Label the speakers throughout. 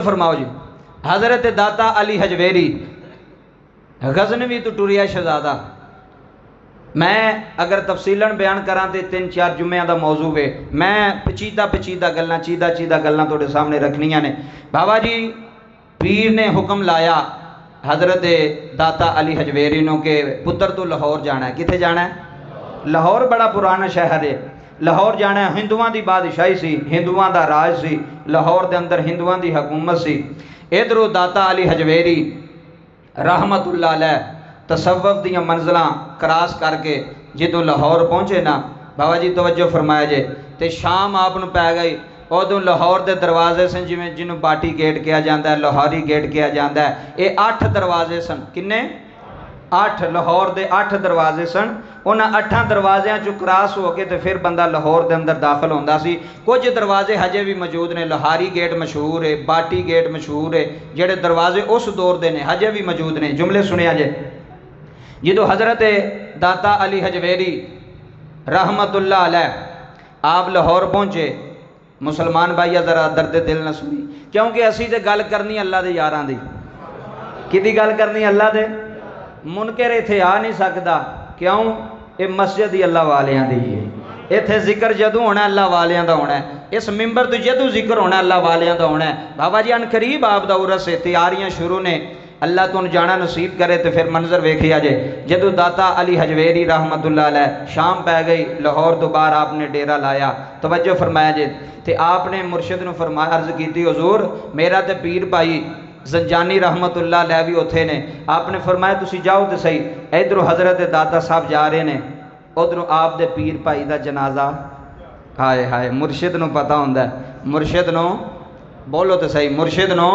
Speaker 1: फरमाओ जी। हजरत दाता अली हजवेरी गजनवी तो टुरिया शहजादा। मैं अगर तफसीलन बयान करा तो 3-4 जुम्मियां का मौजू है। मैं पचीदा गल्लां चीदा गल्लां तुहाडे सामने रखनियां ने। बाबा जी पीर ने हुक्म लाया हजरत दाता अली हजवेरी नूं के पुत्र तो लाहौर जाना है। किथे जाना है? लाहौर बड़ा पुराना शहर है। लाहौर जाना है। हिंदुआं दी बादशाही सी, हिंदुआं दा राज सी, लाहौर दे अंदर हिंदुआं दी हुकूमत सी। इधरों दाता अली हजवेरी रहमतुल्लाह अलैह तसव्वुफ दियां मंजिलां क्रॉस करके जदों लाहौर पहुंचे ना, बाबा जी तवज्जो फरमाया जे, तो शाम आप नूं पै गई। उदों लाहौर के दरवाजे सन जिवें जिन्हों बाटी गेट कहा जाता है, लाहौरी गेट कहा जाता है। ये 8 दरवाजे सन। किन्ने? 8। लाहौर के 8 दरवाजे सन। उन्होंने 8 दरवाज़ियां चों क्रॉस होके तो फिर बंदा लाहौर के अंदर दाखिल होंदा सी। कुछ दरवाजे हजे भी मौजूद ने। लाहौरी गेट मशहूर है, बाटी गेट मशहूर है। जेडे दरवाजे उस दौर के ने हजे भी मौजूद ने। जुमले सुनिया जे। जो हजरत दाता अली हजवेरी रहमतुल्लाह अलैह आप लाहौर पहुंचे, मुसलमान भाई जरा दर्द दिल न सुनी, क्योंकि असी तो गल करनी अल्लाह के यारां दी। किहदी गल करनी? अल्लाह दे। मुनकर इत्थे आ नहीं सकता। क्यों? ये मस्जिद ही अल्लाह वालियां दी है। इत्थे जिक्र जदों होना अल्लाह वालियां दा होना है। इस मिंबर तो जदों जिक्र होना अल्लाह वालियां दा होना है। बाबा जी अनकरीब आप दा उरस है, तैयारियां शुरू ने। अल्लाह तुम जाना नसीब करे तो फिर मंजर वेखिया जे। जदों दाता अली हजवेरी रहमतुल्लाह अलैह शाम पै गई, लाहौर तो बाहर आपने डेरा लाया। तवज्जो फरमाया जे। तो आपने मुर्शिद नूं फरमाया, अर्ज की हुजूर मेरा तो पीर भाई जंजानी रहमतुल्लाह अलैह भी उत्थे ने। आपने फरमाया तुसी जाओ तो सही। इधरों हजरत दाता साहब जा रहे ने, उधरों आप दे पीर भाई का जनाजा। हाय हाय, मुर्शिद नूं पता हुंदा है। मुर्शिद नूं बोलो तो सही, मुर्शिद नूं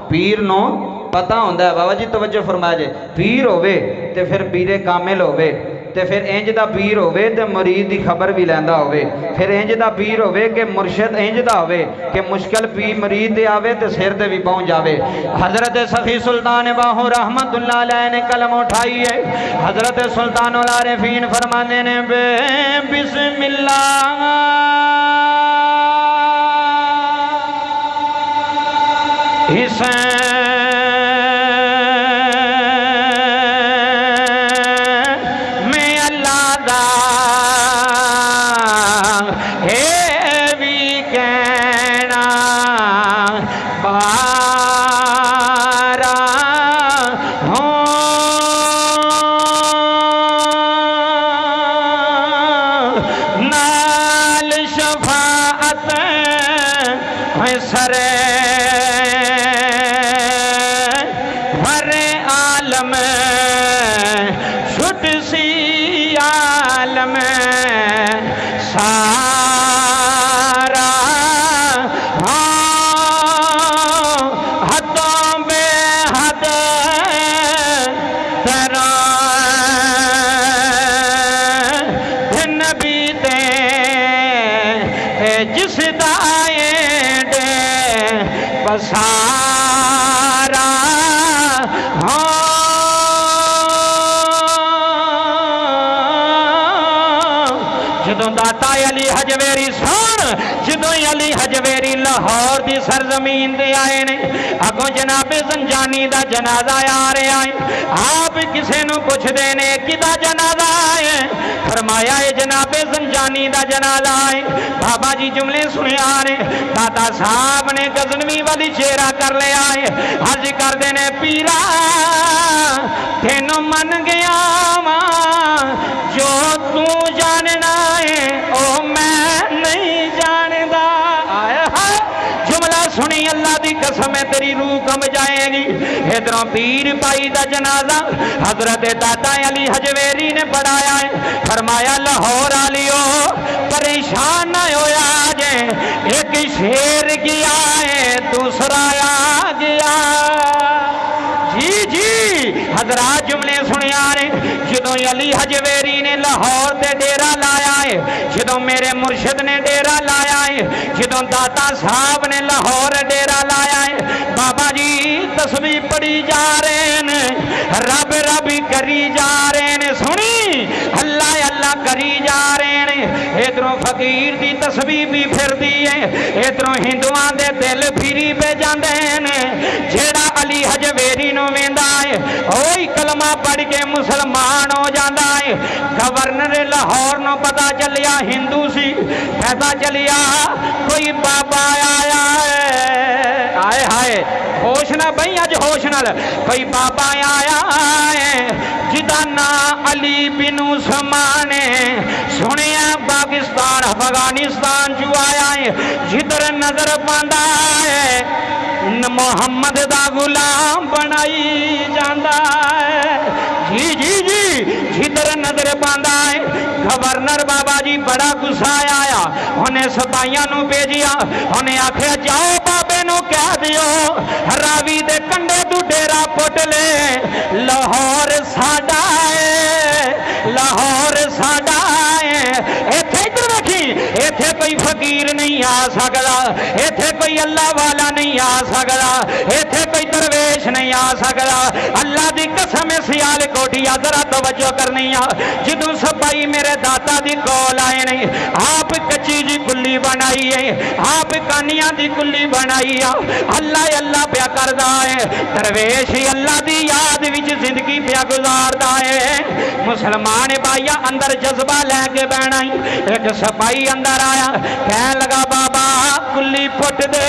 Speaker 1: पीर नूं पता होंदा है। बाबा जी तवज्जो फरमाया जे। पीर होवे ते फिर पीरे कामिल होवे, ते फिर इंज दा पीर होवे ते मुरीद की खबर भी लैंदा होवे। फिर इंज दा पीर होवे कि मुर्शिद इंज दा होवे कि मुश्किल पीर मुरीद ते आवे ते सिर ते भी पहुंच जावे। हजरत सखी सुल्तान बाहू रहमतुल्लाह अलैह ने कलम उठाई है। हजरत सुल्तानुल आरिफीन फरमाने ने बे बिस्मिल्लाह हिसैन अली हजवेरी लाहौर की सरजमीन से आए ने। अगों जनाबे जंजानी का जनाजा आ रहा है। आप किसी को पुछते ने किदा जनाजा है? फरमाया है जनाबे जंजानी का जनाजा है। बाबा जी जुमले सुने आ रहे। दाता साहब ने गजनवी वाली चेहरा कर लिया है। अर्ज करते ने पीरा तेनों मन गया वा, जो तू जानना है ओ मैं नहीं जानदा। जुमला सुनी अल्लाह की कसम है तेरी रूह कम जाएगी। इधरों पीर भाई का जनाजा हजरत दाता अली हजवेरी ने पढ़ाया है। फरमाया लाहौर आलियो परेशान न होया जे, एक शेर गया है दूसरा आ गया। जी जी हजरात जुमले सुने आ रहे। जदों अली हजवेरी ने लाहौर से डेरा लाया है, जदों मेरे मुर्शिद ने डेरा लाया है, जदों दाता साहब ने लाहौर डेरा लाया है, बाबा जी तस्बीह पढ़ी जा रहे हैं, रब रब करी जा रहे हैं। सुनी अल्लाह अल्लाह करी जा रहे हैं। इधरों फकीर दी तस्वीर भी फिरदी है, इधरों हिंदुआं दे दिल फिरी पे जांदे ने। जेड़ा अली हजवेरी नूं वेंदा है ओही कलमा पढ़ के मुसलमान हो जांदा है। गवर्नर लाहौर नूं पता चलिया हिंदू सी, पता चलिया कोई बाबा आया है। आए हाय होश ना बई अज होश नाल, कोई बाबा आया है जिदा ना अली बिन उस्मान सुनिया पाकिस्तान अफगानिस्तान चू आया है। जिधर नजर पांदा है मोहम्मद दा गुलाम बनाई जांदा है। जी जी जी जिधर नजर पांदा है। गवर्नर बाबा जी बड़ा गुस्सा आया, उन्हें सिपाहियां नूं भेजिया, उन्हें आख्या जाओ बाबे नूं कह दियो रावी दे कंडे तू डेरा पुट ले, लाहौर साडा है, लाहौर साडा है। इत्थे इधर देखी, इत्थे कोई फकीर नहीं आ सकदा, इत्थे कोई अल्लाह वाला नहीं आ सकदा, इत्थे कोई दरवेश नहीं आ सकदा। अल्लाह दी कसम सियाल कोठिया जरा तवज्जो करनी आ। जदों सपाई मेरे दाता दी कोल आए ने, आप कच्ची जी कुल्ली बनाई है, आप कानिया दी कुल्ली बनाई आ। अल्लाह अल्लाह प्या करदा है, दरवेश ही अल्लाह दी याद विच जिंदगी प्या गुजारदा है। मुसलमान भाइया अंदर जज्बा लैके बैठा ही, एक सपाई अंदर आया, कह लगा बाबा कुल्ली पुट दे,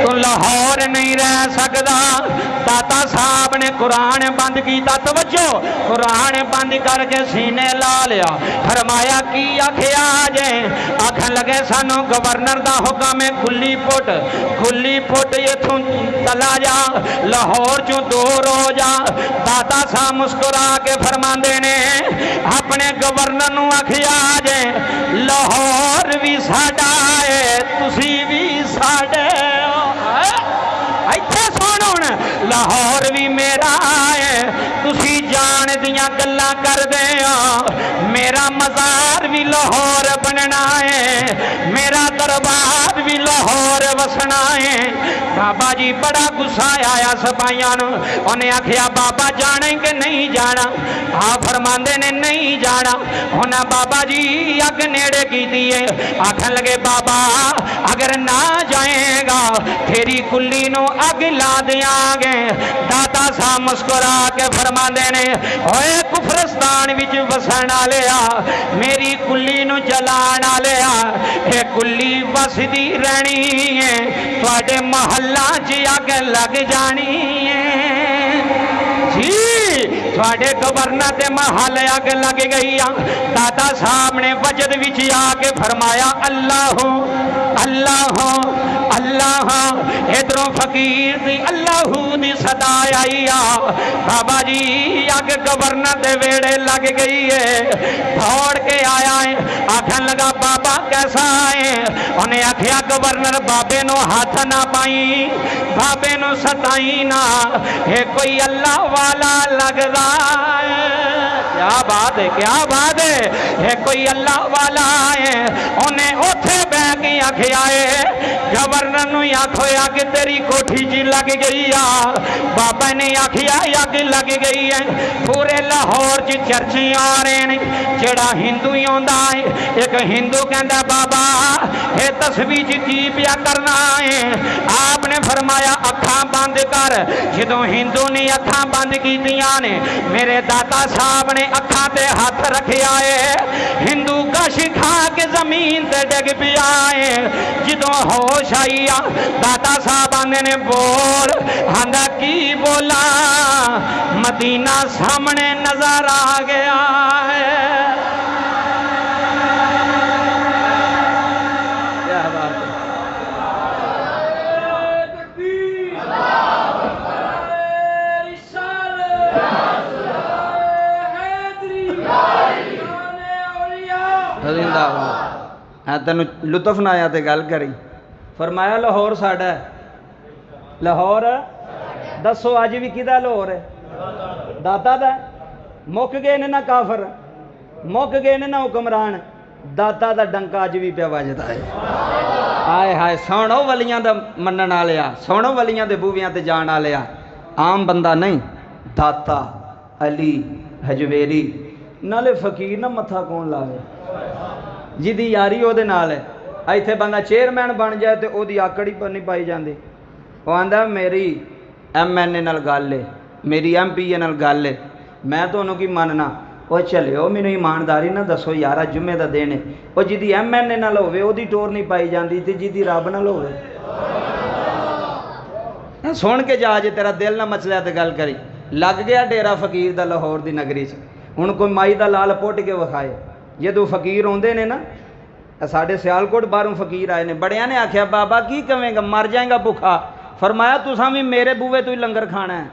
Speaker 1: तू लाहौर नहीं रह सकदा। दाता साहब ने कुरान बंद किया, तवज्जो कुरान बंद करके सीने ला लिया। फरमाया की आखिया जे, आखन लगे सानू गवर्नर दा हुक्म है खुली पुट इथों चला जा, लाहौर चों दूर हो जा। दाता साहब मुस्कुरा के फरमांदे ने अपने गवर्नर नूं आखिया जे लाहौर भी साडा है, तुसी भी साडे इत्थे सुण हुण, लाहौर भी मेरा है, तुसी जान दियां गल्लां करदे हो। मेरा मज़ार भी लाहौर बनना है, मेरा दरबार भी लाहौर वसना है। बाबा जी बड़ा गुस्सा आया सिपाहियां नूं, उन्हें आखिया बाबा जाने कि नहीं जाना? आप फरमांदे ने नहीं जाना। उन्हें बाबा जी अग नेड़े कीती है, आखन लगे बाबा अगर ना जाएगा तेरी कुल्ली नूं अग ला देंगे। दाता साहब मुस्कुरा के फरमांदे ने ओए कुफरस्तान विच वसन वालिया, मेरी कुल्ली नूं जलाण वालिया, ये कुल्ली वसदी रहनी है, तुहाडे महल्ला च अग लग जानी है। जी तुहाडे गवर्नर दे महल अग लग गई आ। दादा साहब ने वजद विच आके फरमाया अल्लाह अल्लाह अल्लाह। इधरों फकीर दी अल्लाह दी सदा आई आ। बाबा जी अग गवर्नर दे वेड़े लग गई है। दौड़ के आया है, आखन लगा बाबा कैसा है? उन्हें आखिया गवर्नर बाबे नो हाथ ना पाई, बाबे नो सताई ना, ये कोई अल्लाह वाला लग रहा है। क्या बात है, क्या बात है, ये कोई अल्लाह वाला है। उन्हें उथे बह के आखिया है गवर्नर नूं आखो अग तेरी कोठी जी लग गई आ। बाबा ने आखिया अग लग गई है। पूरे लाहौर च चर्चे आ रहे हैं, जेड़ा हिंदू ही आंदा है। एक हिंदू कहता बाबा ये तस्वीर च की पिया करना है? आपने फरमाया अखां बंद कर। जदों हिंदू ने अखां बंद कीतियां ने, मेरे दाता साहब ने अखां ते हाथ रखिया है। हिंदू कश खा के जमीन ते डिग पिया है। जदों होश आई आ, दाता साहब आंदे ने बोल, आंदा की बोला, मदीना सामने नजर आ गया है। क्या बात है। तेन लुत्फ ना आया तो गल करी। फरमाया लाहौर साडा है। लाहौर दसो अज भी किदा लाहौर है? दाता दा। मुक गए ने ना काफर, मुक गए ने ना हुक्मरान, दाता दा डंका अज भी पिया वजदा है। हाय हाय सुनो वलियां दा मनण वालिया, सुनो वलियां दे बूवियां ते जाण वालिया, आम बंदा नहीं। दाता अली हजवेरी नाले फकीर ना मत्था कौन लावे, जिदी यारी ओदे नाल है। इत्थे बंदा चेयरमैन बन जाए तो ओदी आकड़ ही नहीं पाई जाती। वो आंदा मेरी MNA नाल गल है, मेरी MPA नाल गल है, मैं तुहानूं की मनना। वो चलियो मैनू ईमानदारी ना दसो यार, जुम्मे का दिन है। वो जिदी MNA नाल होवे ओदी टोर नहीं पाई जाती, ते जिदी रब नाल होवे सुन के जा, जे तेरा दिल ना मचलिया तो गल करी। लग गया डेरा फकीर दा लाहौर दी नगरी च। हुण कोई माई दा लाल पुट के विखाए। जदों फकीर आउंदे ने ना, साढ़े सियालकोट बाहरों फकीर आए ने, बड़िया ने आख्या बाबा की कवेंगा, मर जाएगा भुखा। फरमाया तुसा भी मेरे बूहे तो ही लंगर खाना है।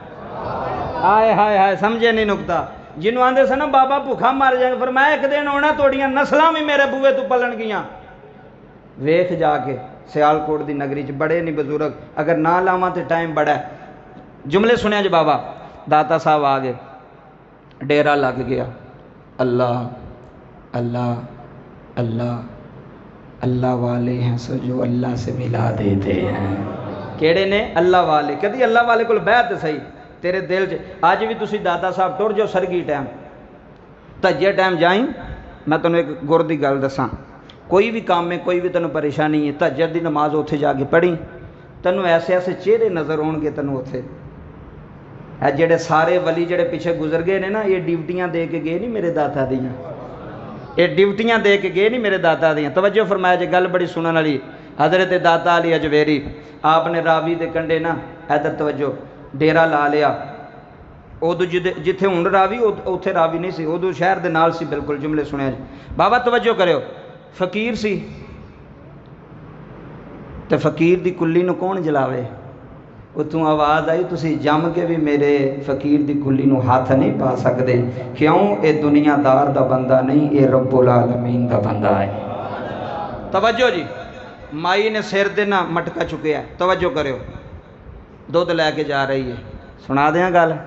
Speaker 1: हाय हाय हाय, समझे नहीं नुकता। जिन्हों आंदे सन ना बाबा भुखा मर जाएगा, फरमाया एक दिन आना तोड़ियां नस्लां भी मेरे बूहे तो पलन गियां। वेख जाके सियालकोट की नगरी च बड़े नहीं बुजुर्ग, अगर ना लावां तो टाइम बड़ा है। जुमले सुनिया जी बाबा, दाता साहब आ गए, डेरा लग गया। अल्लाह अल्लाह अल्लाह, अल्लाह वाले हैं सो जो अल्लाह से मिला देते हैं। केड़े ने? अल्लाह वाले। कभी अल्लाह वाले को बहत सही तेरे दिल च। अज भी तुसी दाता साहब टुर जाओ सरगी टाइम, धज्जे टाइम जाई, मैं तेन एक गुर की गल दसा। कोई भी काम में कोई भी तेन परेशानी है, तहज्जुद की नमाज उत्थे जाके पढ़ी, तेनों ऐसे ऐसे चेहरे नज़र आउणगे तेनों उत्थे। है जेड़े सारे वली जेड़े पिछे गुजर गए ने ना, ये ड्यूटियां दे के गए नहीं मेरे दाता दियां, ये ड्यूटियां दे के गए नहीं मेरे दाता दियां। तवज्जो फरमाया जे, गल बड़ी सुनने वाली। हज़रत दाता अली हजवेरी आपने रावी के कंढे ना, इधर तवज्जो, डेरा ला लिया। उदों जिथे हुण रावी उत्थे रावी नहीं सी, उदों शहर के नाल सी बिल्कुल। जुमले सुनिया जी बाबा, तवज्जो करियो। फकीर सी ते फकीर दी कुल्ली नूं कौन जलावे? उत्तों आवाज़ आई, तुसी जम के भी मेरे फकीर दी कुल्ली नूं हाथ नहीं पा सकते। क्यों? ये दुनियादार दा बंदा नहीं, ये रब्बुल आलमीन दा बंदा है। तवज्जो जी, माई ने सिर दे ना मटका चुकया। तवज्जो करियो, दुध लैके जा रही है। सुना दें गल,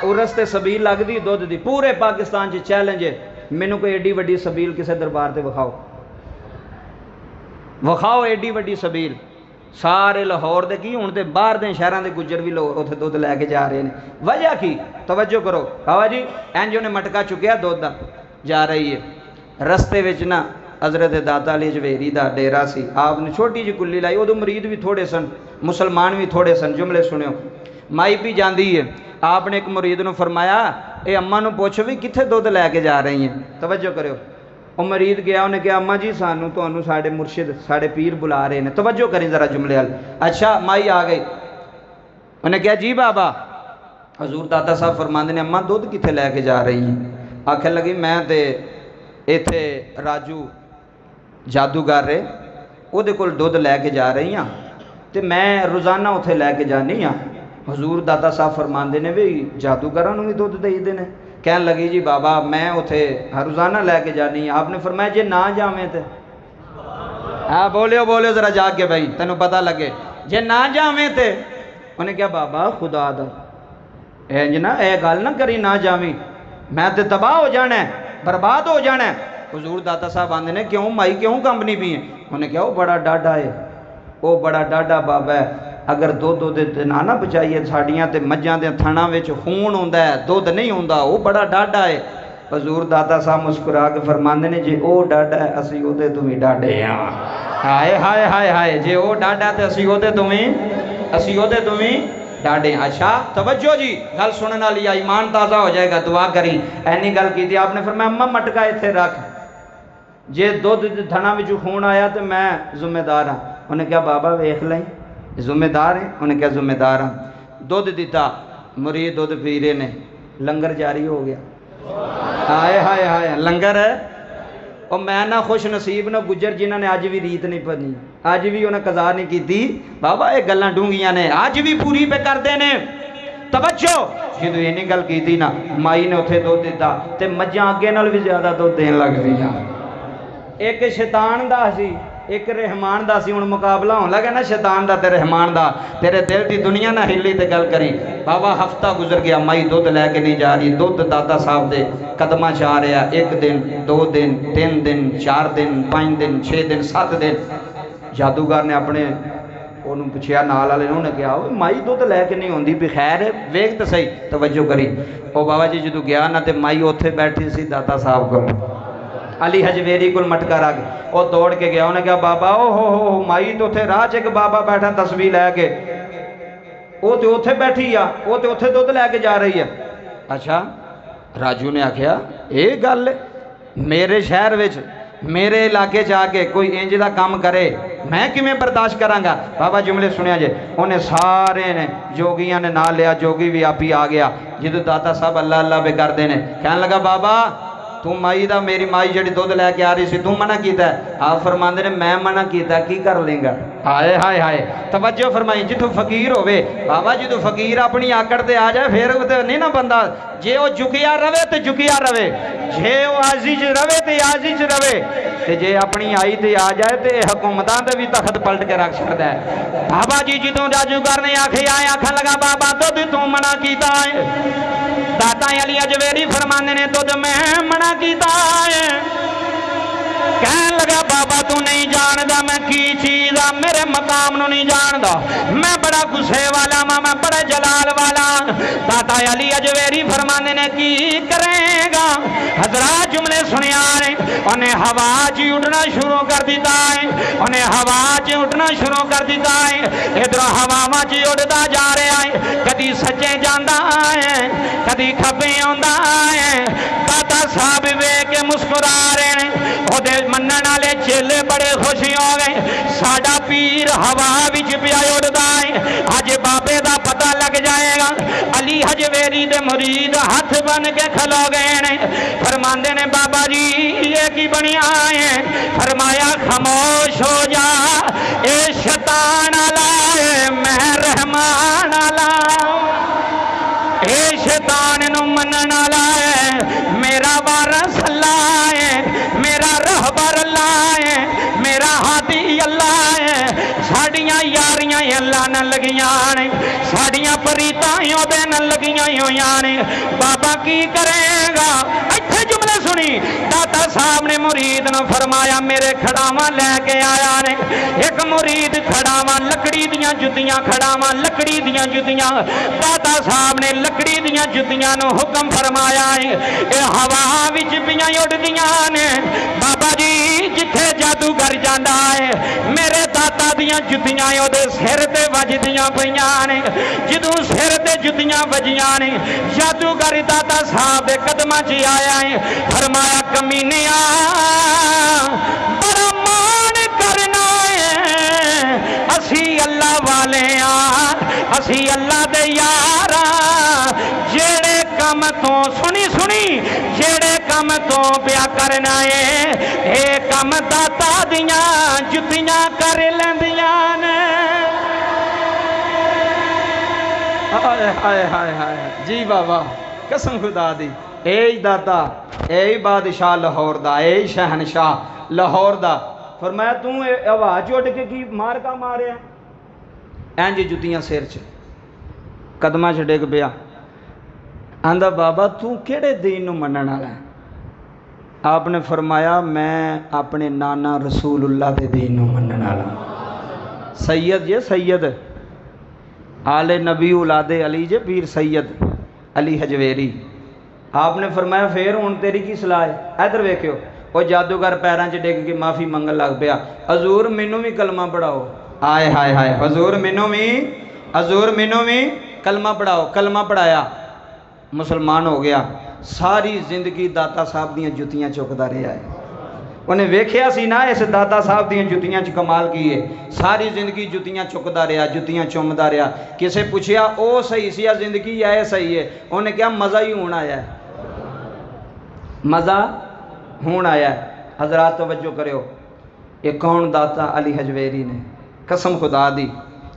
Speaker 1: उरस ते सबील लगती दुध दी। पूरे पाकिस्तान च चैलेंज है, मैनू कोई एडी वड्डी सबील किसी दरबार से विखाओ, विखाओ एडी वड्डी सबील। सारे लाहौर दे की, हुण ते बाहर दे शहरां दे गुज्जर भी लोग उत्थे दुध लैके जा रहे हैं। वजह की? तवज्जो करो बाबा जी, इंज उन्हें मटका चुकया दुध दा, जा रही है। रस्ते विच ना हज़रत दाता अली हजवेरी दा डेरा सी। आपने छोटी जी कुल्ली लाई, उदों मरीद भी थोड़े सन, मुसलमान भी थोड़े सन। जुमले सुनियो, माई भी जाती है। आपने एक मुरीद नूं फरमाया, ये अम्मा नूं पुछ भी कित्थे दुध लैके जा रही हैं। तवज्जो करियो, वो मरीद गया, उन्हें कहा अम्मा जी सानू तुहानू साडे मुर्शिद साडे पीर बुला रहे हैं। तवज्जो करी जरा जुमले वाल। अच्छा माई आ गई, उन्हें कहा जी बाबा। हजूर दाता साहब फरमाते ने, अम्मा दुध कित्थे लैके जा रही हैं? आखन लगी मैं ते इत्थे राजू जादूगर है, उहदे कोल दुध लैके जा रही हाँ, तो मैं रोज़ाना उत्थे लैके जानी हाँ। हजूर दाता साहब फरमाते ने भी जादूगरां नूं भी दुध देईदे ने। कहन लगी जी बाबा मैं उत्थे रोज़ाना लैके जानी। आपने फरमाया जे ना जावें तो? हाँ बोलियो बोलियो जरा जाग के भाई, तेनों पता लगे। जे ना जावें तो? उन्हें क्या बाबा खुदा दा इंज ना यह गल ना करी, ना जावी, मैं तो तबाह हो जाना है, बर्बाद हो जाना है। हजूर दाता साहब आंदे ने, क्यों माई क्यों कंबनी पी है? उन्हें क्या, वो बड़ा डाढ़ा है, वो बड़ा डाढ़ा बाबा है। अगर दुध उहदे ना ना बचाइए, साड़ियाँ तो मझां दे थणा विच खून हुंदा है, दुध नहीं हुंदा, वो बड़ा डाढ़ा है। हजूर दाता साहब मुस्कुरा के फरमाते ने, जे वो डाढ़ा है असीं उहदे तो भी डाढ़े हाँ। हाय हाय हाय हाय, जे वो डाढ़ा तो असीं उहदे तो भी डाढ़े। अच्छा तवज्जो जी, गल सुनने वाली, ईमान ताज़ा हो जाएगा। दुआ करी ऐनी गल की। आपने फरमाया अम्मा मटका इत्थे रख, जे दुध थणा विचों खून आया तो मैं जिम्मेदार हाँ। उन्हें क्या बाबा वेख लें, जिम्मेदार है? उन्हें क्या जिम्मेदार हाँ। दुध दिता, मुरीद दुध पी रहे ने, लंगर जारी हो गया। हाय हाय हाय, लंगर है। और मैं ना खुश नसीब ना गुजर जिन्होंने अज भी रीत नहीं पढ़नी, अज भी उन्हें कज़ा नहीं की। बाबा ये गल्लां डूंगियां ने, अज भी पूरी पे करते हैं। तवज्जो, जो इन्हीं गल की ना, माई ने उत्थे दुध दिता तो मझां अगे नाल भी ज़्यादा दुध देन लग पईयां। एक शैतान दा सी, एक रहमान दा सी। हुण मुकाबला होने लगा ना शैतान दा ते रहमान दा। तेरे दिल की दुनिया ना हिली तो गल करी। बाबा हफ्ता गुजर गया, माई दुध लैके नहीं जा रही, दुध दाता साहब दे कदमां च आ रहा। 1 दिन 2 दिन 3 दिन 4 दिन 5 दिन 6 दिन 7 दिन। जादूगर ने अपने ਉਹਨੂੰ ਪੁੱਛਿਆ ਨਾਲ ਵਾਲੇ ਨੇ, ਉਹਨੇ ਕਿਹਾ ਉਹ ਮਾਈ ਦੁੱਧ ਲੈ ਕੇ ਨਹੀਂ ਆਉਂਦੀ ਵੀ ਖੈਰ ਵੇਖ ਤਾਂ ਸਹੀ, ਤਵੱਜੋ ਕਰੀ। ਉਹ ਬਾਬਾ ਜੀ ਜਦੋਂ ਗਿਆ ਨਾ ਤੇ ਮਾਈ ਉੱਥੇ बैठी सी दाता साहब को, अली हजवेरी को मटका रख, वो दौड़ के गया, उन्हें कहा बाबा ओ हो माई तो उत्थे राह च एक बाबा बैठा तस्वीर लैके, वो तो उत्थे बैठी आ, वो तो उत्थे दुध लैके जा रही है। अच्छा राजू ने आख्या ये गल मेरे शहर विच मेरे इलाके च आके कोई इंज दा काम करे मैं किवें बर्दाश्त करांगा। बाबा जुमले सुनिया जे, उन्हें सारे ने जोगियां ने नाल लिया, जोगी भी आप ही आ गया। जो दाता साहब अल्लाह अल्लाह भी करते हैं, कहने लगा बाबा तू माई दा मेरी माई जी दुध लैके आ रही सी, तू मना किया? आप फरमाते ने मैं मना किया, की कर लेंगा? हाय हाय हाय, तवज्जो फरमाई। जिथों फकीर होवे बाबा, जो फकीर अपनी आकड़ ते आ जाए फिर तो नहीं ना बंदा, जे वो झुकिया रवे तो झुकिया रवे, जे वो आजीज रवे तो आजीज रवे, ते जे अपनी आई ते आ जाए तो हुकूमतां ते भी तखत पलट के रख छड़दा है। बाबा जी जो जादूगर ने आखे आए, आखन लगा बाबा दुध तू मना किया है। दाता अली हजवेरी फरमाने ने दुध मैं मना किया है। कहन लगा बाबा तू नहीं जानदा मैं की चीज आ, मेरे मकाम नू नहीं जानदा, मैं बड़ा गुस्से वाला वा, मैं बड़ा जलाल वाला। दाता अली हजवेरी फरमाने ने की करेगा? हजरात जुमले सुनिया ने, उन्हें हवा च उड़ना शुरू कर दिता है, उन्हें हवा च उड़ना शुरू कर दिता है। इधर हवावां च उड़दा जा रहा है, कदी सज्जे जांदा है, कदी खब्बे आंदा है। दाता साहब वेख के मुस्कुरा रहे हैं, ओदे मनण वाले चेले बड़े खुश हो गए, साडा पीर हवा विच पिया उड़दा है, अज बाबे दा पता लग जाएगा। अली हजवेरी दे मुरीद हाथ बन के खलो गए ने, फरमांदे ने बाबा जी ये की बनिया है? फरमाया खामोश हो जा, ए शैतान वाला है मैं रहमान वाला, ए शैतान नू मनण वाला है मेरा वारस अल्लाह है, मेरा रहबर अल्लाह है, मेरा हादी अल्लाह है। साड़ियां यारियां अल्लाह न लगियां ने, साड़ियां परीतां ओदे न लगियां होइयां ने। बाबा की करेगा? इत्थे जुमले सुनी। दाता साहब ने मुरीद नू फरमाया मेरे खड़ावां लैके आया ने। एक मुरीद खड़ावां लकड़ी दियां जुत्तियां, खड़ावां लकड़ी दियां जुत्तियां। दाता साहब ने लकड़ी दियां जुत्तियां नू हुक्म फरमाया है, ये हवा विच पियां उड़दियां ने। बाबा जी जिथे जादूगर जांदा है, मेरे दाता दियां जुत्तियां ओदे सिर ते वजदियां पईयां ने। जदों सिर ते जुत्तियां वजियां ने, जादूगर दाता साहब दे कदमां च आया है, फरमाया कमीनिया बड़ा मान करना है, असी अल्लाह वाले आ, असी अल्लाह दे यार आ। जेड़े कम तो सुनी सुनी, जेड़े कम तो प्या करना है, ये कम दाता दियां जुत्तियां कर लैंदियां ने। हाय हाय हाय हाय जी बाबा, कसम खुदा दी, ए दाता ए बादशाह लाहौर दा, ए शहनशाह लाहौर दा। फरमाया तू हवा चुट के की मार का मारिया? इंज जुत्तियां सिर च, कदमां च डिग पिया। आंदा बाबा तू केड़े दीन नू मनण वाला है? आपने फरमाया मैं अपने नाना रसूलुल्लाह दे दीन नू मनण वाला। सैयद जे सैयद आले नबी उलादे अली जे पीर सैयद अली हजवेरी। आपने फरमाया फिर हुण तेरी की सलाह है? इधर वेखियो, वो जादूगर पैरां च डिग के माफ़ी मंगन लग पिया, हजूर मैनू भी कलमा पढ़ाओ। आए हाय हाय, हजूर मैनू भी, हजूर मैनू भी कलमा पढ़ाओ। कलमा पढ़ाया, मुसलमान हो गया। सारी जिंदगी दाता साहब दियां जुत्तियां चुकदा रहा है। उन्हें वेख्या सी ना इस दाता साहब दियां जुत्तियां च कमाल की है। सारी जिंदगी जुत्तियां चुकदा रहा, जुत्तियां चुमदा रहा। किसे पूछया ओ सही सी या जिंदगी या ये सही है? उन्हें क्या मज़ा ही होना आया है, मज़ा होना आया है। हजरात तवज्जो करो, ये कौन दाता अली हजवेरी ने, कसम खुदा दी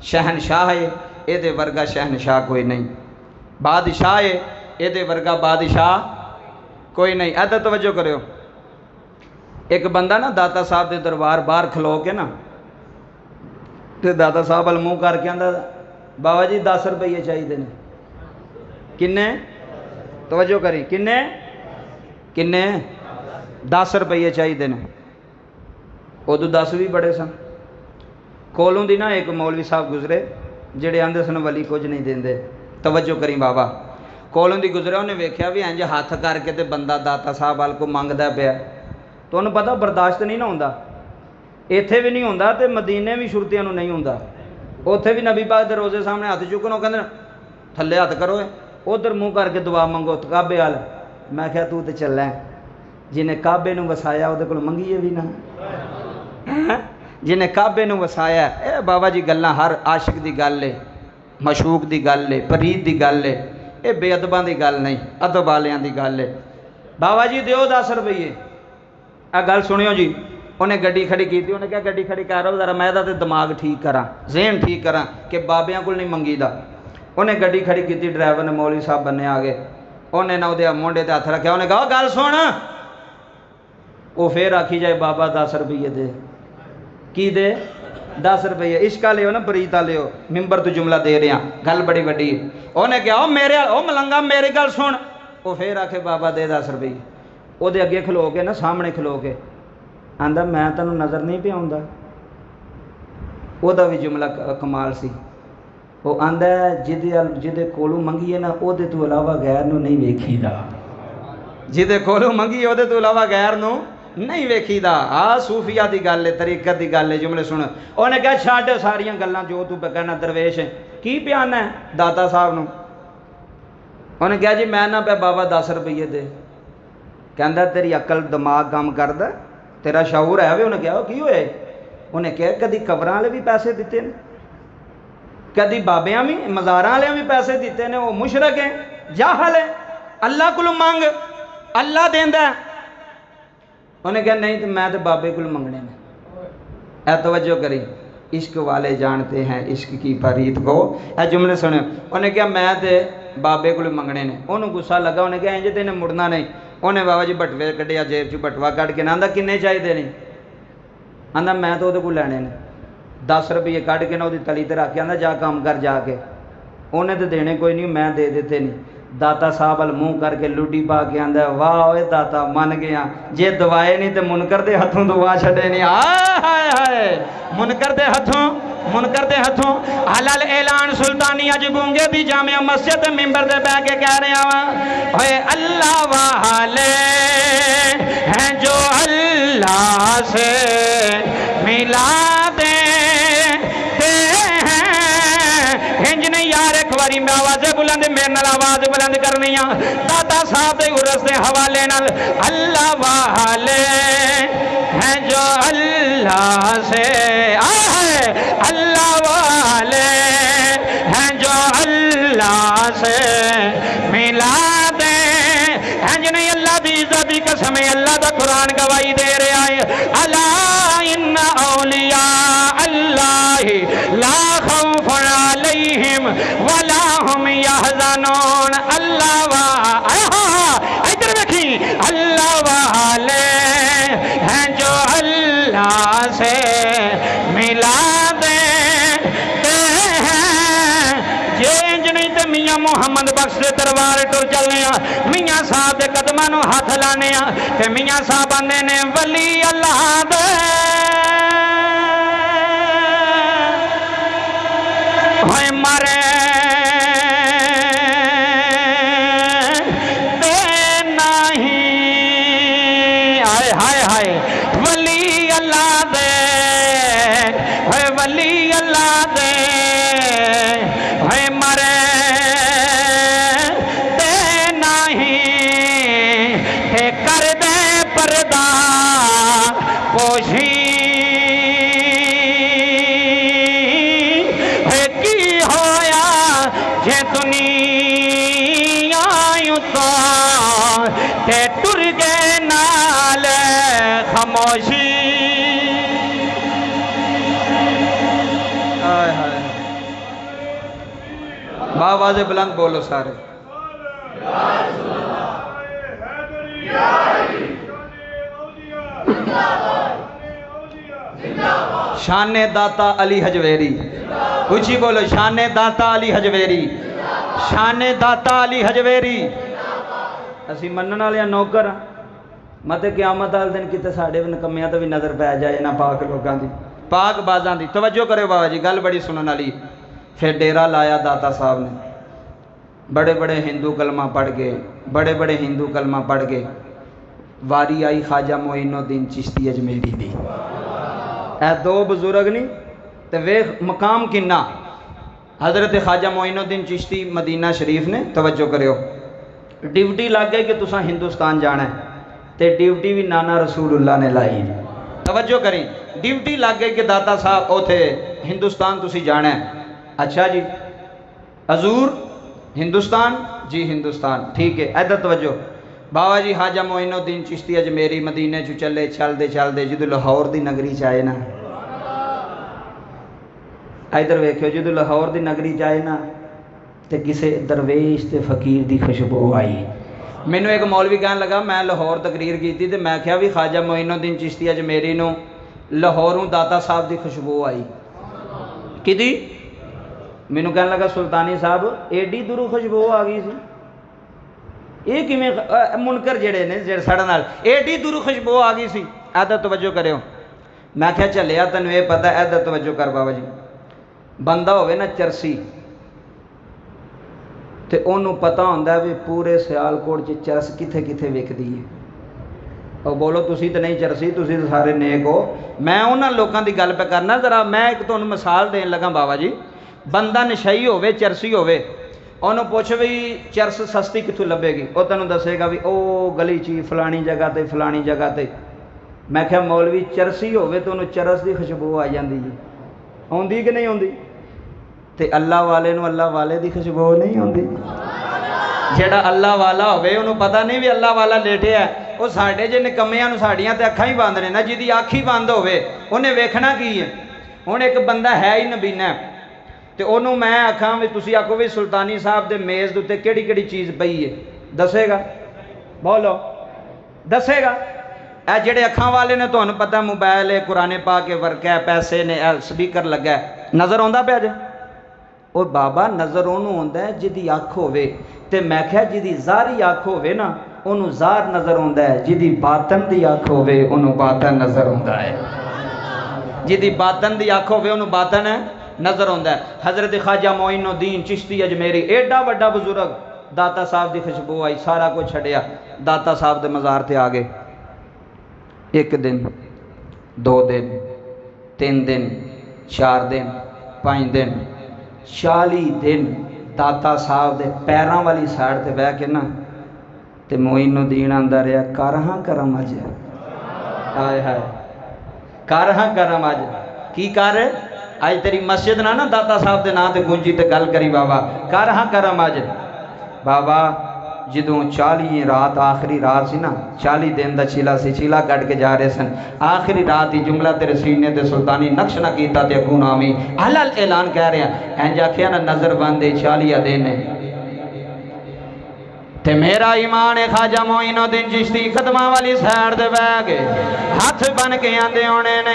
Speaker 1: शहनशाह है, ये वर्गा शहनशाह कोई नहीं। बादशाह है, ये वर्गा बादशाह कोई नहीं। इधर तवज्जो करो, एक बंदा ना दाता साहब के दरबार बाहर खलो के ना, तो दाता साहब वाल मूँह करके आंदा बाबा जी 10 रुपये चाहिए ने। किन्ने? तवज्जो करी, किन्ने किन्ने? 10 रुपये चाहिए ने। उदों 10 भी बड़े सन। कोलों दी ना एक मौलवी साहब गुजरे जेड़े आंदे सन वली कुछ नहीं देंदे, तवज्जो करी बाबा, कोलों दी गुजरे उन्हें वेख्या भी इंज हथ करके ते बंदा दाता साहब वाल को मंगदा पिया, तो उन्हें पता बर्दाश्त नहीं ना होंदा, इत्थे भी नहीं होंदा ते मदीने भी शुरतियां नूं नहीं होंदा, उत्थे भी नबी पाक दे रोज़े सामने हथ चुकन वो कहंदे थल्ले हथ करो, उधर मुँह करके दुआ मंगो काबे वाल। मैं क्या तू तो चलै जिन्हें काबे नूं वसाया उहदे कोल मंगीए भी ना, जिन्हें काबे नूं वसाया। ए बाबा जी गल्लां हर आशिक दी गल है, मशूक दी गल है, फरीद दी गल है, ये बेअदबां दी गल नहीं, अदब वालियां दी गल है। बाबा जी दिओ 10 रुपये, आ गल सुनियो जी। उन्हें गड्डी खड़ी की, उन्हें क्या गड्डी खड़ी करो जरा मैं तो दिमाग ठीक करा, जहन ठीक करा कि बाबियां कोल नहीं मंगीदा। उन्हें गड्डी खड़ी की, ड्राइवर ने मौलवी साहब बने आ गए, उन्हें ना उहदे मोढे ते हथ रखा, उन्हें कहा गल सुन, वो फिर आखी जाए बाबा 10 रुपये दे, की दे 10 रुपये, इश्का लियो ना बरीता लियो, मिंबर तो जुमला दे रहा, गल बड़ी वड्डी है। उन्हें कहा ओ मेरे ओ मलंगा मेरी गल सुन, वो फिर आखे बाबा दे 10 रुपये, वो अगे खलो के ना सामने खलो के आंदा मैं तेन नज़र नहीं पे आउंदा, ओदा भी जुमला कमाल सी। वो आंदा जिदे कोलों मंगीए ना ओदे तो अलावा गैर नूं नहीं वेखीदा, जिदे कोलों मंगीए ओदे तो अलावा गैर नूं नहीं वेखीदा। आ सूफिया की गल है, तरीकत की गल है। जुमले सुन, उन्हें कहा छड्ड सारियां गल्लां जो तू कहना दरवेश की प्याना है दाता साहब नूं। उन्हें कहा जी मैं ना पे बाबा 10 रुपये दे, कहंदा तेरी अकल दिमाग काम करदा, तेरा शऊर है वे। उन्हें कहा की होए, उन्हें कहा कदी कबरां वाले भी पैसे दिते ने, कदी बाबियां भी मज़ारां वाले भी पैसे दिते ने, वो मुशरक है, जाहल है, अल्लाह कोलों मंग अल्लाह देंदा। उन्हें कहा नहीं तो मैं तो बाबे को मंगने ने। ऐ तवज्जो करी, इश्क वाले जानते हैं इश्क की फरीद को। ऐ जुमले सुने, उन्हें कहा मैं तो बाबे को मंगने ने। उन्होंने गुस्सा लगा, उन्हें कहा इंज तेने मुड़ना नहीं। उन्हें बाबा जी बटवे कढ़िया, जेब च बटवा कढ़ के ना आंदा किन्ने चाहिए नहीं, आंदा मैं तो वो लैने ने। 10 रुपये कढ़ के ना वो तली ते रख के आंदा जा काम कर जाके, उन्हें तो देने कोई नहीं, मैं दे देते नहीं। दाता साहब वाल मुँह करके लुडी पा के आंदा वाह ओए दाता मन गया, जे दवाए नहीं तो मुनकर दे हथों दुआ छड़े नहीं। हाय हाय मुनकर दे हथों हलाल ऐलान सुल्तानी अज गूंगे दी जामिया मस्जिद मिंबर दे बह के कह रहा वा ओए अल्लाह वाले हैं जो अल्लाह से मिला दे इंज नहीं यार, एक बारी मैं आवाज़ बुलंद मेरे नाल आवाज़ बुलंद करनी आ दाता साहब के उरस के हवाले नाल। अल्लाह वाले हैं जो अल्लाह से अल्लाह वाले हैं जो अल्लाह से मिला दे इंज नहीं। अल्लाह दी इज्जत दी कसम अल्लाह दा कुरान गवाही दे रहा है, अला इन्ना औलिया अल्लाहि ला खौफुन अलैहिम वला हुम यहज़नून। अल्लाह वाले इधर देखी, अल्लाह वाले हैं जो अल्लाह से मिला दे हैं। जे इंज नहीं तो मियाँ मुहम्मद बख्श के दरबार टुर चलने, मियाँ साहब के कदमां नूं हथ लाने, ते मियाँ साहब आंदे ने वली अल्लाह दे होए मारे वली अल्लाह दे होए वली अल्लाह दे होए मरे ते नहीं ते कर दे पर्दा पोशी की होया जे दुनिया उतो ते टुर गए नाल खामोशी। आवाज़ बुलंद बोलो सारे। शाने दाता अली हजवेरी, ऊंची बोलो शाने दाता अली हजवेरी, शाने दाता अली हजवेरी। असी मनन वाले नौकर मत क्यामत वाले दिन कितने साढ़े नकम्मियां तो भी नज़र पै जाए ना पाक लोगों की। पाक बाजां दी। तवज्जो करो बाबा जी, गल बड़ी सुनने वाली। फिर डेरा लाया दाता साहब ने, बड़े बड़े हिंदू कलमा पढ़ गए, बड़े बड़े हिंदू कलमा पढ़ गए। वारी आई ख्वाजा मोइनुद्दीन चिश्ती अजमेरी दी। ए दो बुजुर्ग नहीं तो वेख मकाम किन्ना। हज़रत ख्वाजा मोइनुद्दीन चिश्ती मदीना शरीफ ने, तवज्जो करो, ड्यूटी लग गई कि तुसा हिंदुस्तान जाना है, तो ड्यूटी भी नाना रसूलुल्लाह ने लाई। तवज्जो करी, ड्यूटी लग गई कि दाता साहब उथे हिंदुस्तान तुसी जाना है। अच्छा जी हजूर हिंदुस्तान, जी हिंदुस्तान, ठीक है। इधर तवज्जो, बाबा जी ख्वाजा मोइनुद्दीन चिश्ती अजमेरी मदीने चू चले, चलते चलते जो लाहौर की नगरी च आए ना, इधर वेख्यो, जो लाहौर की नगरी च आए ना तो किसी दरवेश ते फकीर की खुशबू आई। मैनू एक मौलवी कहन लगा, मैं लाहौर तकरीर की थी तो मैं क्या भी ख्वाजा मोइनुद्दीन चिश्ती अजमेरी नूं लाहौरों दाता साहब की खुशबू आई कि मैनू कहन लगा सुल्तानी साहब एडी दूरों खुशबू आ गई सी, ये किवें मुनकर जेड़े ने जेड़े साढ़े नाल एडी दूरों खुशबू आ गई सी। इधर तवज्जो करो, मैं क्या झलिया तैनूं ये पता। इधर तवज्जो कर बाबा जी, बंदा होवे ना चरसी तो उन्होंने पता होंदा भी पूरे सियालकोट च चरस किथे किथे विकदी है। और बोलो तुसी तो नहीं चरसी, तुसी तो सारे नेक हो। मैं उन्होंने लोगों की गल पे करना जरा। मैं एक तुहानूं मिसाल देन लगा बाबा जी, बंदा नशाई होवे, चरसी होवे, उन्होंने पुछ भी चरस सस्ती कितों लभेगी, वो तेनों दसेगा भी ओ गली ची फलानी जगह ते फलानी जगह ते। मैं क्या मौलवी चरसी होवे तो उन्होंने चरस की खुशबू आ जाती है, आउंदी कि नहीं आउंदी? ते अल्लाह वाले नूं अल्लाह वाले की खुशबू नहीं आउंदी। जेड़ा अल्लाह वाला होवे उन्होंने पता नहीं भी अल्लाह वाला लेटिया है। वो साडे जे निकम्मियां नूं साडियां ते अखां ही बंद ने ना, जिहदी अख ही बंद होवे उन्हें वेखना की है। हुण एक बंदा है ही नबीना तो उन्होंने मैं आखा भी तुसी आखो भी सुल्तानी साहब के मेज़ के उत्ते केड़ी केड़ी चीज़ पई है, दसेगा? बोलो दसेगा? ए जेड़े अखां वाले ने तुहानूं पता मोबाइल है, कुराने पा के वर्क है, पैसे ने, स्पीकर लगा है, नज़र आउंदा पिया जे? वो बाबा नज़र उन्होंने आउंदा है जिहदी अख होवे। ते मैं क्या जिहदी ज़ाहरी अख होवे ना उन्होंने ज़ाहर नज़र आउंदा है, जिहदी बातन दी अख होवे उन्होंने बातन नज़र आउंदा है। जिहदी बातन दी अख होवे उन्होंने बातन है नज़र आउंदा है। हज़रत ख्वाजा मोइनुद्दीन चिश्ती अजमेरी एडा वड्डा बुजुर्ग, दाता साहब की खुशबू आई, सारा कुछ छड्डिया, दाता साहब के मज़ार ते आ गए। एक दिन, 2 दिन, 3 दिन, 4 दिन, 5 दिन, 40 दिन दाता साहब के पैरों वाली साइड ते बह के ना ते मोइनुद्दीन आंदा रहा, कर हाँ करम अज, हाय हाय कर हाँ करम अज, की कर अज तेरी मस्जिद ना दाता साहब के नाम से गूंजी तो गल करी बाबा, कर हाँ करम अज। बाबा जदों 40 रात आखिरी रात सी ना, 40 दिन का चीला सी, चीला कट के जा रहे सन, आखिरी रात ही जुमला तेरे सीने ते सुल्तानी नक्श ना कीता ते अगू नामी हलल ऐलान कह रहा इंज आखिया ना, नजर बंद 40 दिन ते मेरा ईमान है। ख्वाजा मोइनुद्दीन चिश्ती कदमां वाली साइड ते बह गए, हाथ बन के आंदे होने ने,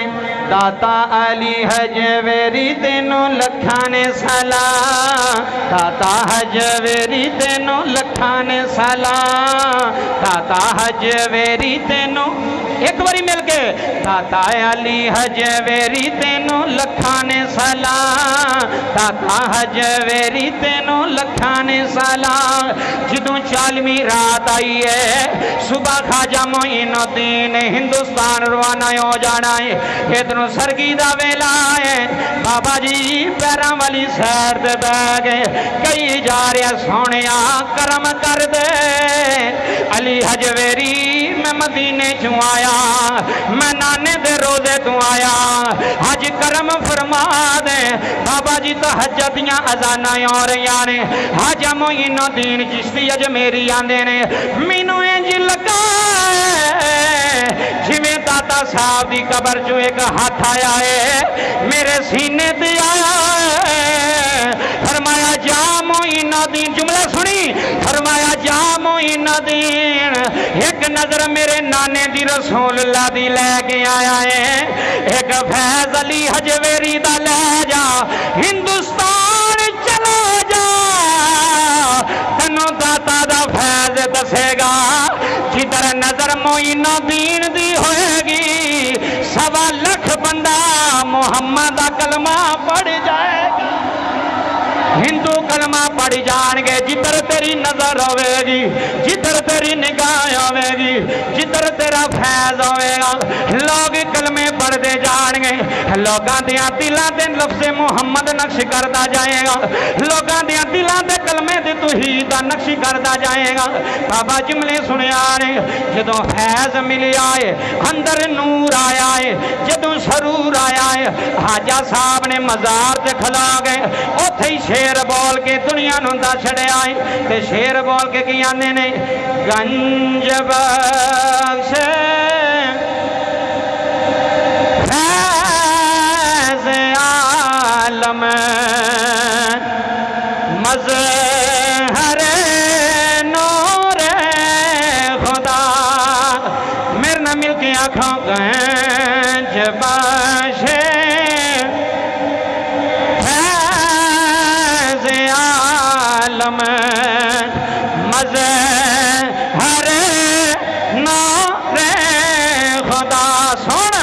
Speaker 1: दाता अली हजवेरी तेनों लखां ने सलाम, दाता हजवेरी तेनों लखां ने सलाम, दाता हजवेरी तेनों एक बारी मिल के, दाता अली हजवेरी तेनों लखां ने सलाम, दाता हजवेरी तेनों लखां ने सलाम। जदों 40वीं रात आई है, सुबह ख्वाजा मोइनुद्दीन हिंदुस्तान रवाना हो जाना है, इधरों सरगी दा वेला है। बाबा जी पैरों वाली सैर ते बह गए, कई जा रहा सोने करम कर दे अली हजवेरी, मैं मदीने चू आया, मैं नाने दे रोजे तू आया, अज करम फरमा दे। बाबा जी तहज्जुद दियां अज़ानां हो रही ने, ख्वाजा मोइनुद्दीन चिश्ती अजमेरी आंदे ने, मैनू इंज लगा जिवें दाता साहब की कबर चो एक हाथ आया है, मेरे सीने ते आया है। फरमाया जा मोइनुद्दीन, जुमला सुनी, फरमाया जा मोइनुद्दीन, एक नजर मेरे नाने दी रसूलुल्लाह दी लैके आया है, एक फैज अली हजवेरी दा ले जा, हिंदुस्तान चला जा, तन्नू दाता दा फैज दसेगा, जिधर नजर मोइनुद्दीन दी होएगी, 1.25 लाख बंदा मुहम्मद दा कलमा पढ़ जाएगा, हिंदू कलमा पढ़ जाएंगे, जिधर तेरी नजर होगी, जिधर तेरी निगाह होगी, जिधर तेरा फैज होगा, लोग कलमे पढ़ते जाएंगे, लोगों दिया दिलों से लफ्ज़ मुहम्मद नक्श करता जाएगा, लोगों दिया दिलों से कलमे की तौहीद दा नक्श करता जाएगा। बाबा जुमले सुनिया ने, जदों फैज मिलिया है, अंदर नूर आया है, जदों सरूर आया है, हाजा साहब ने मज़ार से खला गए, उत्थे ही शेर बोल के दुनिया नूं दस छड़िया है, ते शेर बोल के की आंदे ने, गंज बख्श फैज़ आलम मज़हर नूर खुदा, मेरे ना मिल के आँखों गंज बख्श मज़हर नूर खुदा, सुन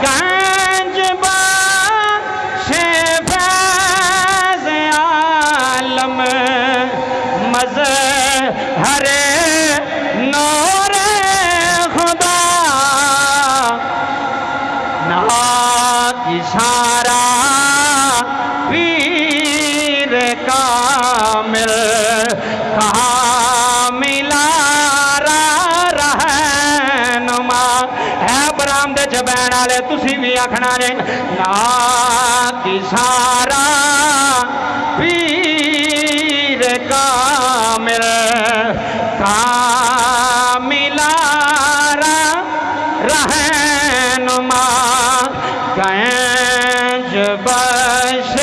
Speaker 1: गंज बख्श फैज़ आलम मज़हर नूर खुदा, ना इशारा पीर कामिल कहाँ मिला रहनुमा है, बराम दे चबैन वाले तुसी भी आखना ने, ना किसारा पीर कामिल कहाँ मिला रहनुमा, गंज बख्श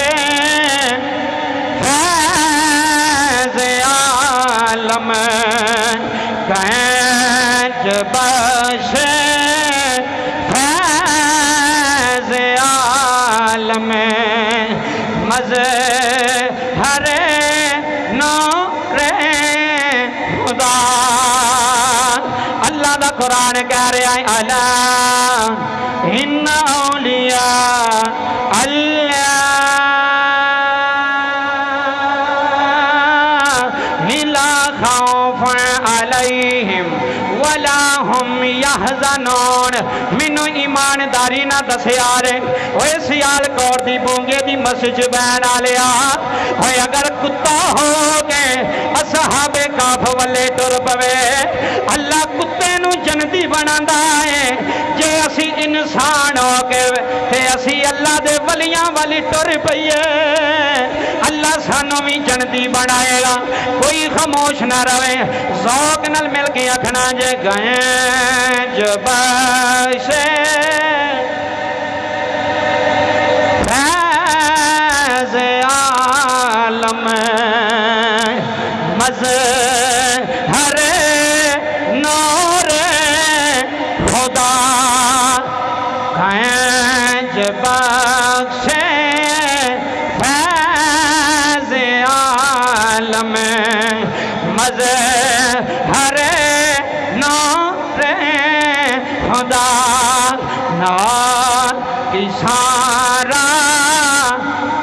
Speaker 1: गंज बख्श फैज़ आलम मज़हर नूर खुदा। अल्लाह दा कुरान कह रहा है, अला इन्ना औलिया अल्लाह ला खौफ अलैहिम वला हुम यहज़नून। मैनू ईमानदारी ना दसिया रे ओए सियालकोट दी बोंगे दी मस्जिद बैन वालिया, ओए अगर कुत्ता हो गए असहाबे काफ वाले टुर पवे, अल्लाह कुत्ते नू जन्नती बनांदा है, जे असी इंसान हो के ते असी अल्लाह दे वलियां वाली टुर पईए, अल्लाह सानू भी जन्नती बनाएगा। कोई खामोश ना रहे, ज़ौक नाल मिल के आखना जे गंज बख्श फैज़ आलम मज़हर नूर खुदा, गंज बख्श फैज़ आलम मज़हर नूर खुदा, ना किसारा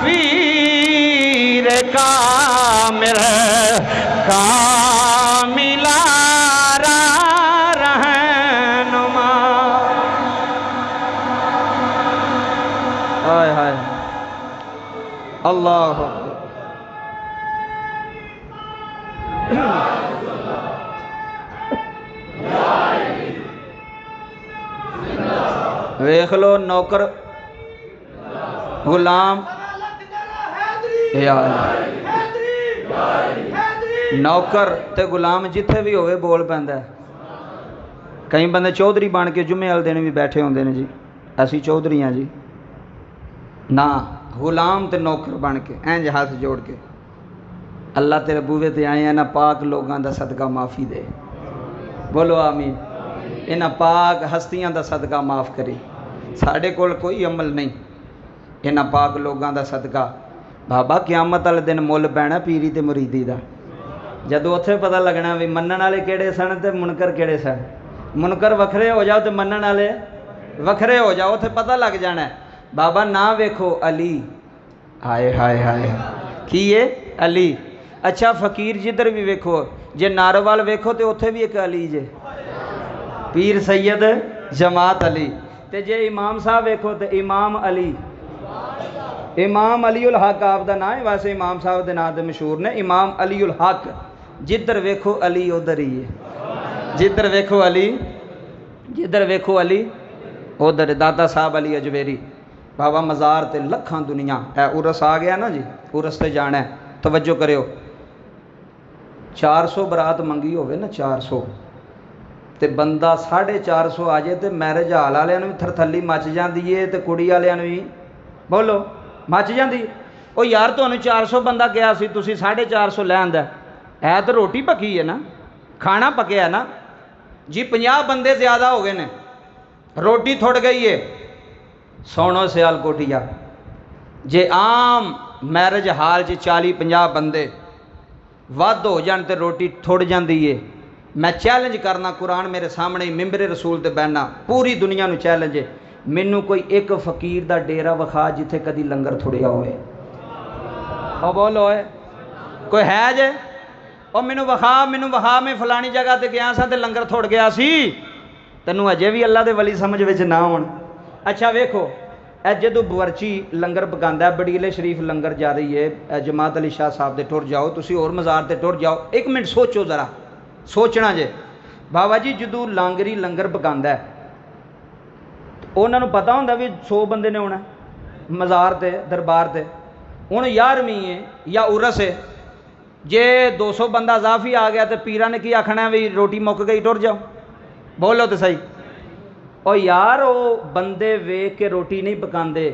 Speaker 1: पीर कामिल कामिला रहनुमा। हाय हाय अल्लाह वेख लो नौकर गुलाम, नौकर ते गुलाम जिथे भी होवे बोल पैंदा है। कई बंदे चौधरी बन के जुम्मे वाले दिन भी बैठे होंदे ने जी, असी चौधरी हाँ जी ना, गुलाम ते नौकर बन के इंज हाथ जोड़ के अल्लाह तेरे बूहे ते आए हैं ना, पाक लोगों का सदका माफ़ी दे, बोलो आमीन। इन्हां पाक हस्तियां का सदका माफ़ करी, साढ़े कोल कोई अमल नहीं, इन्हां पाक लोगों का सदका। बाबा क़यामत वाले दिन मुल पैना पीरी ते मुरीदी का, जदों उत्थे पता लगना भी मनण वाले किहड़े सन ते मुनकर किहड़े सन। मुनकर वखरे हो जाओ तो मनण वाले वखरे हो जाओ, उत्थे पता लग जाना बाबा ना वेखो अली, हाय हाय हाय की है अली। अच्छा फकीर जिधर भी वेखो, जे नारोवाल वेखो तो उत्थे भी एक अली जे, पीर सैयद जमात अली। ते जे इमाम साहब वेखो तो इमाम अली, इमाम अली उल हक आपका नाम है। वैसे इमाम साहब के नाम से मशहूर ने, इमाम अली उल हक। जिधर वेखो अली उधर ही है, जिधर वेखो अली, जिधर वेखो अली उधर। दाता साहब अली अजवेरी बाबा मज़ार ते लखां दुनिया है। उरस आ गया ना जी, उरस से जाना है, तवज्जो करियो। 400 बरात मंगी होवे ना, 400 ते बंदा 450 आ जाए तो मैरिज हाल वाले भी थरथली मच जाती है, तो कुड़ी वाले भी बोलो मच जाती। ओ यार तुहानू 400 बंदा गया सी, तुसी 450 लै आंदा है तो रोटी पकी है ना, खाना पकया ना जी। 50 बंदे ज़्यादा हो गए ने, रोटी थुड़ गई है। सोनो सियालकोटिया जे आम मैरिज हाल च 40-50 बंदे वध हो जान तो रोटी थुड़ जाती है। मैं चैलेंज करना, कुरान मेरे सामने, मिंबरे रसूल ते बहना, पूरी दुनिया नू चैलेंज है। मैनू कोई एक फकीर दा डेरा विखा जिथे कदी लंगर थुड़िया होए। ओ बोलो है कोई है जे? और मैनू विखा, मैं फलानी जगह ते गया सा ते लंगर थुड़ गया सी। तैनू अजे भी अल्लाह दे वली समझ विच ना होण। अच्छा वेखो, ए जदों बवर्ची लंगर पकांदा है, बड़ीले शरीफ लंगर जा रही है, जमात अली शाह साहब दे टुर जाओ, तुसी होर मज़ार ते टुर जाओ। एक मिनट सोचो जरा, सोचना जे बाबा जी जदों लांगरी लंगर पकांदा है, उन्होंने पता होंदा भी 100 बंदे ने आना मज़ार ते दरबार ते। हुण 11वीं है या उरस है, जे 200 बंदा जाफी आ गया तो पीरा ने की आखना भी रोटी मुक गई टुर जाओ। बोलो तो सही। और यार वो बंदे वेख के रोटी नहीं पकाते,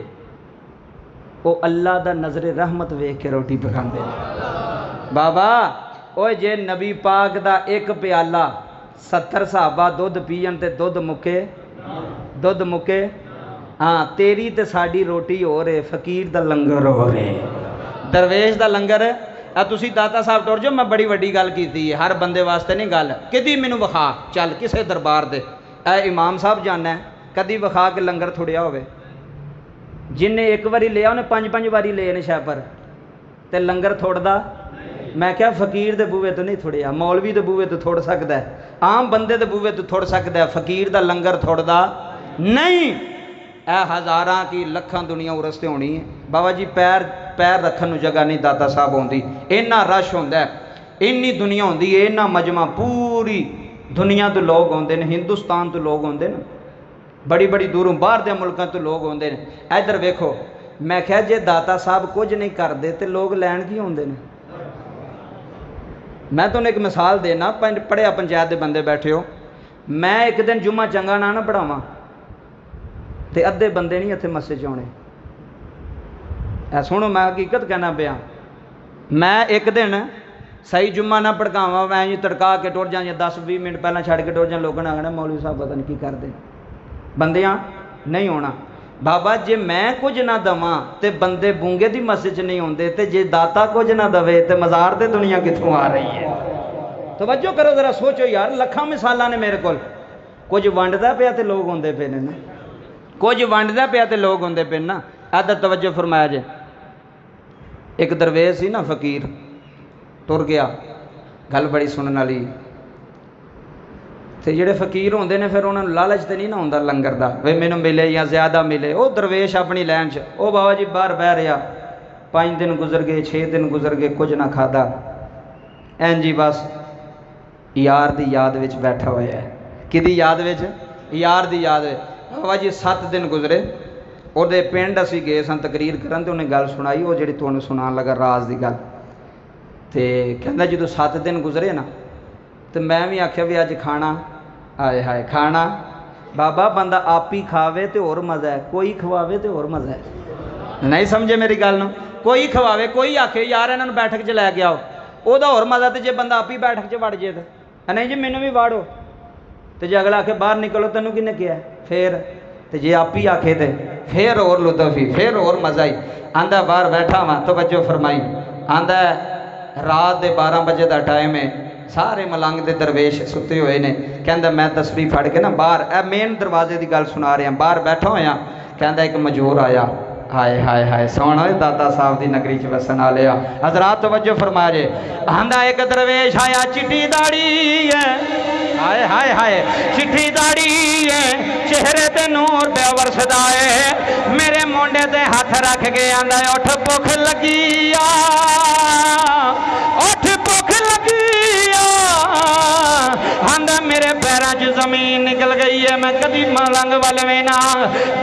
Speaker 1: वो अल्लाह दा नज़रे रहमत वेख के रोटी पकाते। बाबा ओ जे नबी पाक दा एक प्याला 70 साहबा दुध पीन ते दुध मुके, हाँ तेरी ते साड़ी रोटी हो रहे, फकीर दा लंगर हो रहे, दरवेश दा लंगर। तुसी दाता साहब टुर जाओ, मैं बड़ी वड्डी गल कीती है, हर बंदे वास्ते नहीं गल। कदी मैनू विखा चल किसे दरबार दे, इमाम साहब जाना है, कदी विखा के लंगर थुड़िया होवे। जिन्हें एक बारी लिया उन्हें 5-5 बारी ले ने शैपर ते लंगर थुड़दा। मैं क्या फकीर दे बूहे तो नहीं थुड़िया, मौलवी दे बूहे तो थुड़ सकता है, आम बंदे दे बूहे तो थुड़ सकता है, फकीर दा लंगर थुड़दा नहीं। ए हज़ारां की लखां दुनिया उरस ते होनी है। बाबा जी पैर रखन नूं जगह नहीं दाता साहब होंदी, इन्ना रश होंदा है, इन्नी दुनिया होंदी है, इन्ना मजमा, पूरी दुनिया तो लोग आते हैं, हिंदुस्तान तो लोग आते हैं, बड़ी बड़ी दूरों बाहर के मुल्कों तो लोग आते हैं। इधर वेखो, मैं क्या जे दाता साहब कुछ नहीं करते तो लोग लैन की आते हैं। मैं तुहानूं एक मिसाल देना, पढ़िया पंचायत के बंदे बैठे हो, मैं एक दिन जुम्मा चंगा ना पढ़ावां तो अद्धे बंदे नहीं इत्थे मस्से च आने। सुनो मैं हकीकत कहना पिया, मैं एक दिन सही जुम्मा ना भड़कावा, मैं जी तड़का के टुर जा, 10-20 मिनट पहला छड़ के टुर जा, लोगों ने आखना मौलवी साहब पता नहीं की करते, बंदियां नहीं होना। बाबा जे मैं कुछ ना दवां तो बंदे बूंगे की मस्जिद च नहीं आते, तो जे दाता कुछ ना दवे तो मज़ार ते दुनिया कित्थों आ रही है। तवज्जो करो जरा, सोचो यार, लखां मिसालां ने मेरे कोल। कुछ वंडदा पिया तो लोग आते पे ने ना, कुछ वंडदा पिया तो लोग आते पे ना। अदा तवज्जो फरमाया जे, एक दरवेश सी ना फकीर टुर गया, गल बड़ी सुनने वाली। तो जोड़े फकीर होंगे ने फिर उन्होंने लालच तो नहीं ना होंदा लंगर का, वे मैनू मिले या ज़्यादा मिले। वो दरवेश अपनी लैन च, ओ बाबा जी बाहर बह रहा, 5 दिन गुजर गए, 6 दिन गुजर गए, कुछ ना खादा, एन जी बस यार दी याद विच बैठा हुआ है। किदी याद विच? यार दी याद। बाबा जी 7 दिन गुजरे, ਉਹਦੇ ਪਿੰਡ ਅਸੀਂ गए सन तकरीर करन, तो उन्हें गल सुनाई, वो जी तुहानूं सुनान लगा राज की गल। तो कहता जो 7 दिन गुजरे ना, तो मैं भी आख्या भी अज खाना, आए हाय खाना। बाबा बंदा आप ही खावे तो होर मज़ा है, कोई खवावे तो होर मज़ा है। नहीं समझे मेरी गल नूं? कोई खवावे, कोई आखे यार इन्होंने बैठक च लैके आओ, ਉਹਦਾ होर मज़ा। तो जे बंदा आप ही बैठक च वड़ जे तो नहीं जी मैनू भी वाड़ो, तो जे अगला आखे बाहर निकलो, तेनों किन्ने किया फिर, तो जे आप ही आखे तो फिर और लुत्फी, फिर और मज़ा ही। आंदा बाहर बैठा वहाँ, तो बच्चों फरमाई, आंदा रात के 12 बजे का टाइम है, सारे मलंग के दरवेश सुते हुए ने। कहता मैं तस्वीर फड़ के ना बाहर, मेन दरवाजे की गल सुना रहा, बाहर बैठा होया, कहता एक मजूर आया, हाय हाय हाय सोना दाता साहब की नगरी च वसन आ लिया। हजरात तवज्जो फरमा जे, आंदा एक दरवेश आया चिट्टी दाड़ी है, हाय हाय हाय चिट्ठी दाड़ी है, चेहरे ते नूर पे वरसदा है, मेरे मुंडे ते हाथ रख के आंदा उठ भुख लगी आ, उठ भुख लगी आ, आंदा मेरे पैरों च जमीन निकल गई है, मैं कदी मलंग वल वेना,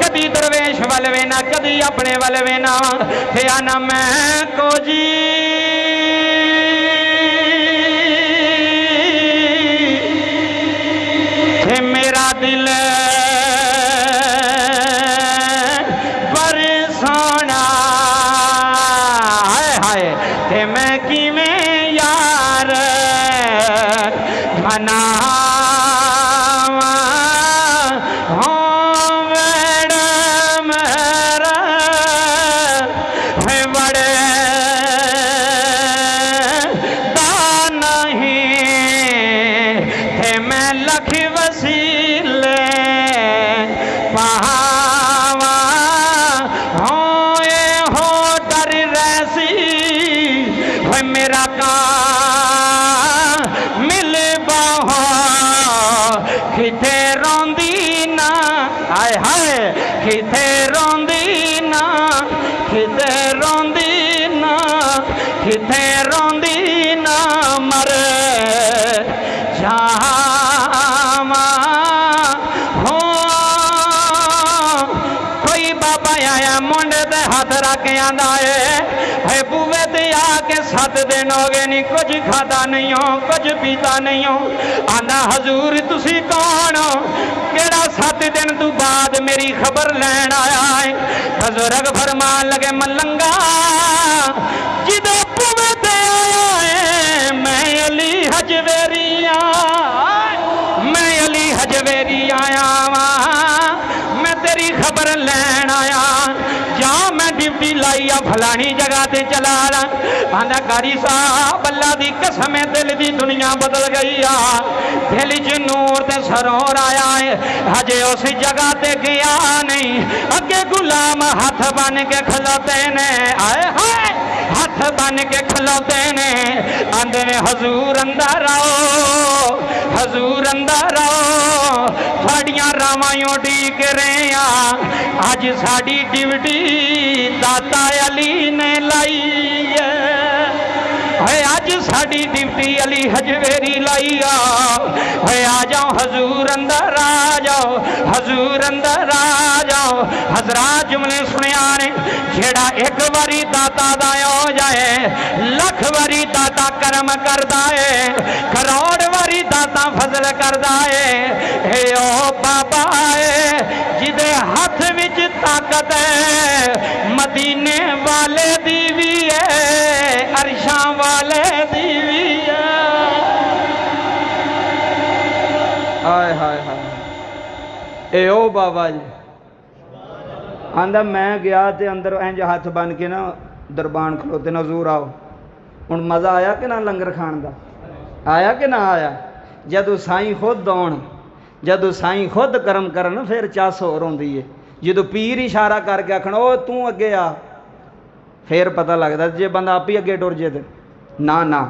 Speaker 1: कदी दरवेश वल वेना, कदी अपने वल वेना, ते आना मैं को जी मेरा दिल पर सोना, हाय हाय ते मैं किवें यार मना मेरा का मिल बहो किथे रोंदी ना, हाय हाय किथे रोंदी ना, किथे रोंदी ना, किथे रोंदी ना, मर जावा हो। कोई बाबा आया मुंडे ते हाथ रख आंदा है बूवे ते आके 7 दिन हो गए नहीं कुछ खाता नहीं हो, कुछ पीता नहीं हो, आंदा हजूर तुसी कौन हो, केड़ा 7 दिन तू बाद मेरी खबर लैन आया है। बुजुर्ग फरमान लगे मलंगा जिदे बूवे ते आया है मैं अली हजवेरी मैं अली हजवेरी आया वा, मैं तेरी खबर लैन आया, जा मैं ड्यूटी लाई आ फलानी जगह ते चला रहा। आंदा कारी साहब अल्लाह दी कसम दिल दी दुनिया बदल गई आ, दिल च नूर ते सरोर आया है, हजे उस जगह ते गया नहीं, अगे गुलाम हाथ बन के खलोते ने, आए हाय हाथ बन के खलोते ने, आंदे ने हजूर अंदर आओ, हजूर अंदर आओ, साड़ियां रावां उड़ीक रहे आ, अज साड़ी ड्यूटी दाता अली ने लाई है, अज साड़ी ड्यूटी अली हजवेरी लाई आ जाओ हजूर अंदर आ जाओ, हजूर अंदर आ जाओ। हजरात जुमले सुनिया ने, जेड़ा एक बारी दाता दा हो जाए लख बारी दाता करम करदा है, करोड़ बारी दाता फजल करदा है। ओ बाबा है जिदे हाथ विच ताकत है, मदीने वाले दी भी है, अरशां वाले दी भी है। हाय हाय हाय ए ओ बाबा जी आंदा मैं गया ते अंदर इंज हाथ बन के ना दरबान खलोते ना हजूर आओ। हुण मज़ा आया कि ना लंगर खाण दा, आया कि ना आया? जदों साईं खुद आउण, जदों साईं खुद करम करन फिर चास होर होंदी है। जदों पीर इशारा करके आखण ओ तू अगे आ, फिर पता लगदा, जे बंदा आप ही अगे टुर जे ते ना ना।